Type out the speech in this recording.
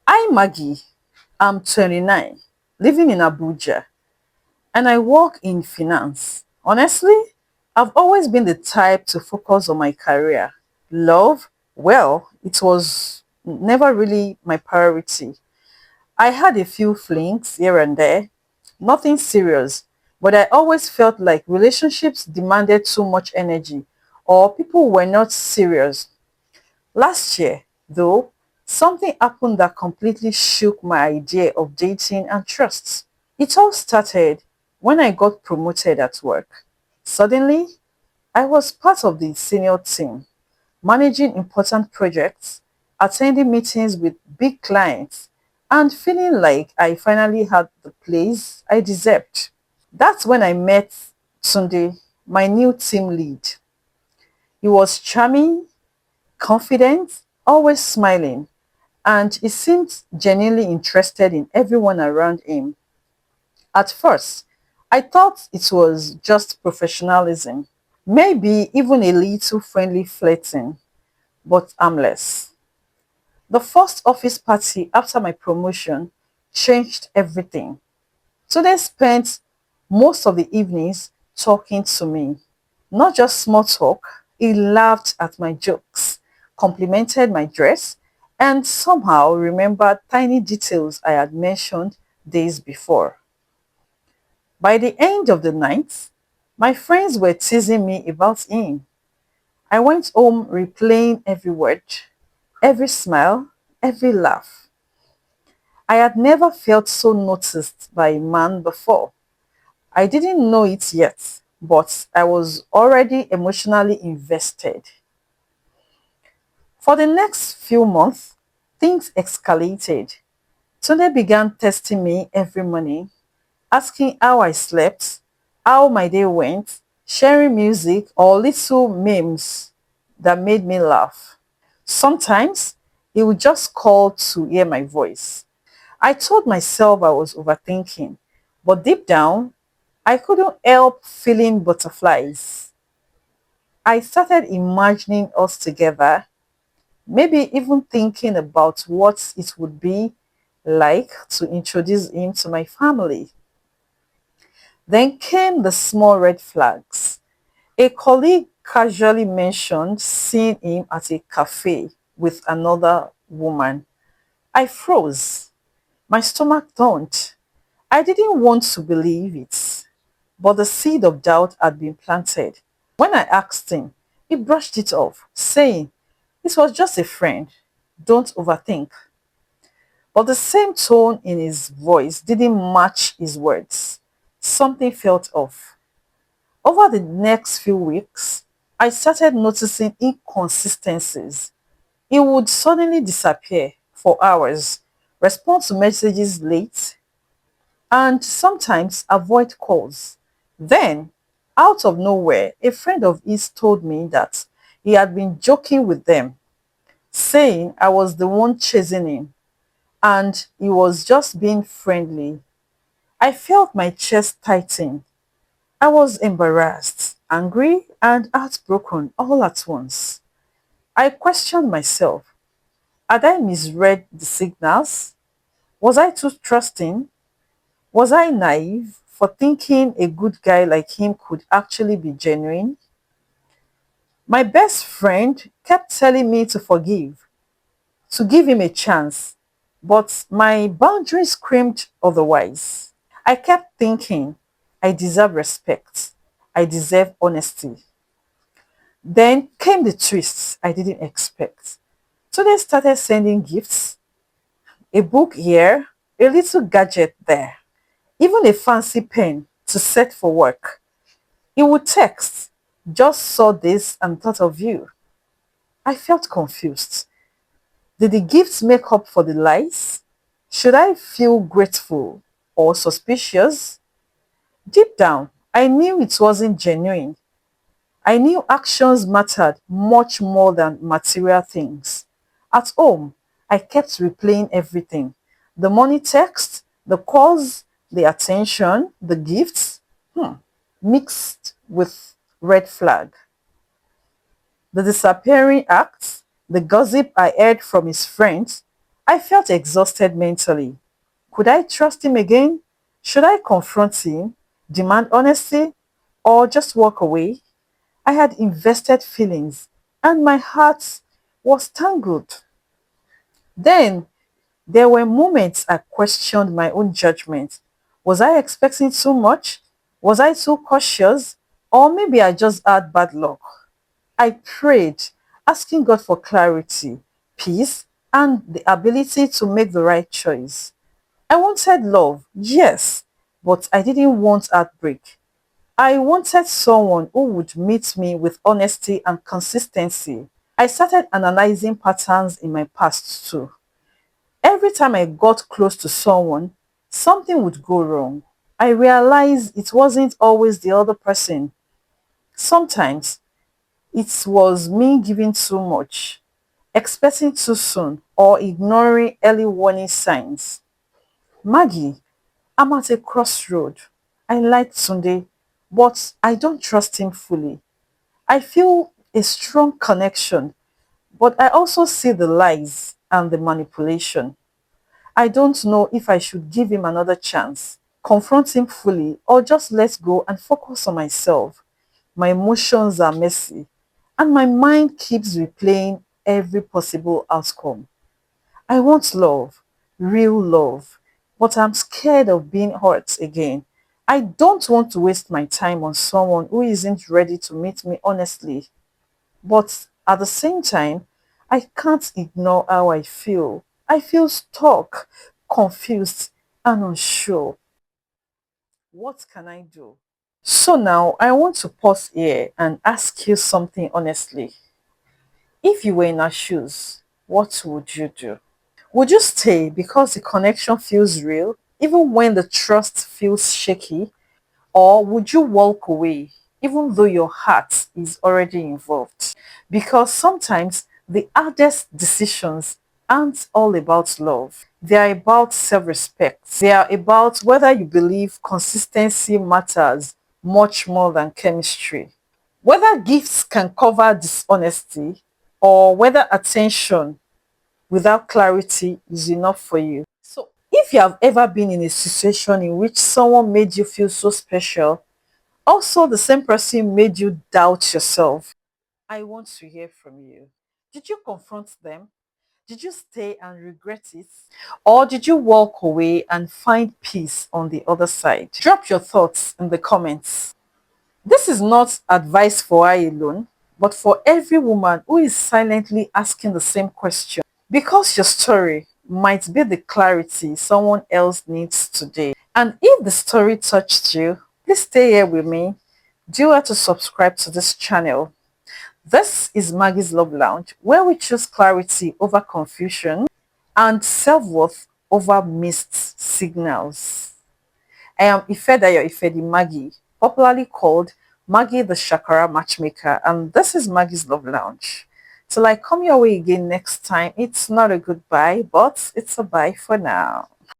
I'm Maggie. I'm 29, living in Abuja, and I work in finance. Honestly, I've always been the type to focus on my career. Love, well, it was never really my priority. I had a few flings here and there, nothing serious, but I always felt like relationships demanded too much energy or people were not serious. Last year, though, something happened that completely shook my idea of dating and trust. It all started when I got promoted at work. Suddenly, I was part of the senior team, managing important projects, attending meetings with big clients, and feeling like I finally had the place I deserved. That's when I met Sunday, my new team lead. He was charming, confident, always smiling, and he seemed genuinely interested in everyone around him. At first, I thought it was just professionalism, maybe even a little friendly flirting, but harmless. The first office party after my promotion changed everything. So they spent most of the evenings talking to me. Not just small talk, he laughed at my jokes, complimented my dress, and somehow remembered tiny details I had mentioned days before. By the end of the night, my friends were teasing me about him. I went home replaying every word, every smile, every laugh. I had never felt so noticed by a man before. I didn't know it yet, but I was already emotionally invested. For the next few months, things escalated. Tunde began testing me every morning, asking how I slept, how my day went, sharing music or little memes that made me laugh. Sometimes he would just call to hear my voice. I told myself I was overthinking, but deep down, I couldn't help feeling butterflies. I started imagining us together, maybe even thinking about what it would be like to introduce him to my family. Then came the small red flags. A colleague casually mentioned seeing him at a cafe with another woman. I froze. My stomach turned. I didn't want to believe it, but the seed of doubt had been planted. When I asked him, he brushed it off, saying, "It was just a friend. Don't overthink." But the same tone in his voice didn't match his words. Something felt off. Over the next few weeks, I started noticing inconsistencies. He would suddenly disappear for hours, respond to messages late, and sometimes avoid calls. Then, out of nowhere, a friend of his told me that he had been joking with them, saying I was the one chasing him and he was just being friendly. I felt my chest tighten. I was embarrassed, angry, and heartbroken all at once. I questioned myself. Had I misread the signals? Was I too trusting? Was I naive for thinking a good guy like him could actually be genuine? My best friend kept telling me to forgive, to give him a chance, but my boundaries screamed otherwise. I kept thinking, I deserve respect, I deserve honesty. Then came the twists I didn't expect. So they started sending gifts, a book here, a little gadget there, even a fancy pen to set for work. He would text, "Just saw this and thought of you." I felt confused. Did the gifts make up for the lies? Should I feel grateful or suspicious? Deep down, I knew it wasn't genuine. I knew actions mattered much more than material things. At home, I kept replaying everything: the money text, the calls, the attention, the gifts, mixed with red flag. The disappearing acts, the gossip I heard from his friends. I felt exhausted mentally. Could I trust him again? Should I confront him, demand honesty, or just walk away? I had invested feelings and my heart was tangled. Then there were moments I questioned my own judgment. Was I expecting too much? Was I too cautious? Or maybe I just had bad luck. I prayed, asking God for clarity, peace, and the ability to make the right choice. I wanted love, yes, but I didn't want heartbreak. I wanted someone who would meet me with honesty and consistency. I started analyzing patterns in my past too. Every time I got close to someone, something would go wrong. I realized it wasn't always the other person. Sometimes it was me giving too much, expecting too soon, or ignoring early warning signs. Maggie, I'm at a crossroad. I like Sunday, but I don't trust him fully. I feel a strong connection, but I also see the lies and the manipulation. I don't know if I should give him another chance, confront him fully, or just let go and focus on myself. My emotions are messy, and my mind keeps replaying every possible outcome. I want love, real love, but I'm scared of being hurt again. I don't want to waste my time on someone who isn't ready to meet me honestly. But at the same time, I can't ignore how I feel. I feel stuck, confused, and unsure. What can I do? So now I want to pause here and ask you something honestly. If you were in our shoes, what would you do? Would you stay because the connection feels real, even when the trust feels shaky? Or would you walk away, even though your heart is already involved? Because sometimes the hardest decisions aren't all about love. They are about self-respect. They are about whether you believe consistency matters much more than chemistry. Whether gifts can cover dishonesty or whether attention without clarity is enough for you. So, if you have ever been in a situation in which someone made you feel so special, also the same person made you doubt yourself, I want to hear from you. Did you confront them? Did you stay and regret it? Or did you walk away and find peace on the other side? Drop your thoughts in the comments. This is not advice for I alone, but for every woman who is silently asking the same question. Because your story might be the clarity someone else needs today. And if the story touched you, please stay here with me. Do have to subscribe to this channel. This is Maggie's Love Lounge, where we choose clarity over confusion and self-worth over missed signals. I am Ifedayo Ifedi Maggie, popularly called Maggie the Shakara Matchmaker, and this is Maggie's Love Lounge. Till I come your way again next time, it's not a goodbye, but it's a bye for now.